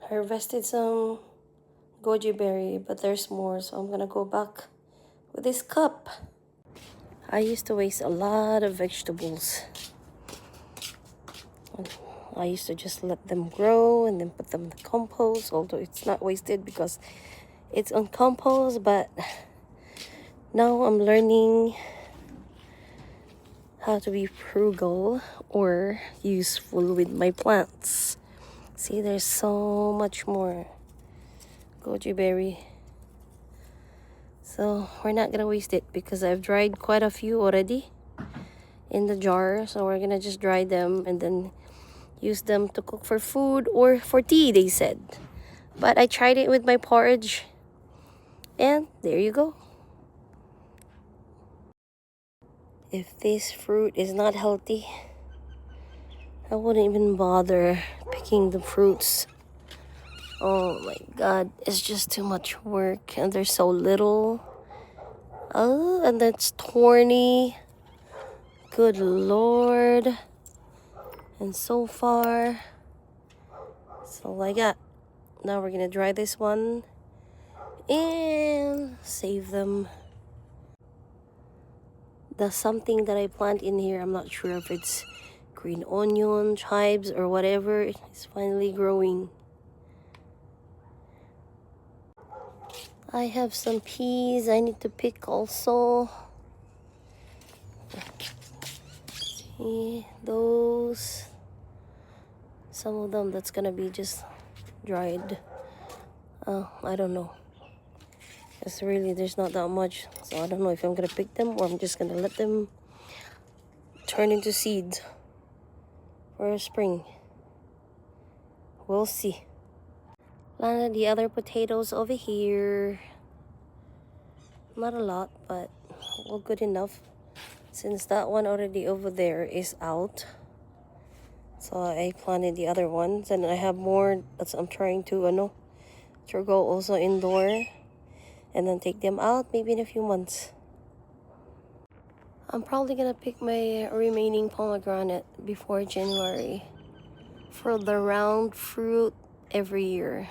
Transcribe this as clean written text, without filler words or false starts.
harvested some Goji Berry, but there's more, so I'm gonna go back with this cup. I used to waste a lot of vegetables. I used to just let them grow and then put them in the compost, although it's not wasted because it's on compost, but now I'm learning how to be frugal or useful with my plants. See, there's so much more Goji Berry. So we're not gonna waste it because I've dried quite a few already in the jar. So we're gonna just dry them and then use them to cook for food or for tea, they said. But I tried it with my porridge and there you go. If this fruit is not healthy, I wouldn't even bother picking the fruits. Oh my god, it's just too much work and there's so little. Oh, and that's thorny. Good lord. And so far, that's all I got. Now we're gonna dry this one and save them. The something that I plant in here, I'm not sure if it's green onion, chives, or whatever, it's finally growing. I have some peas I need to pick also. See those. Some of them that's gonna be just dried. I don't know. It's really, there's not that much. So I don't know if I'm gonna pick them or I'm just gonna let them turn into seeds for spring. We'll see. Planted the other potatoes over here. Not a lot, but well, good enough. Since that one already over there is out. So I planted the other ones and I have more that I'm trying to go also indoor and then take them out maybe in a few months. I'm probably gonna pick my remaining pomegranate before January for the round fruit every year.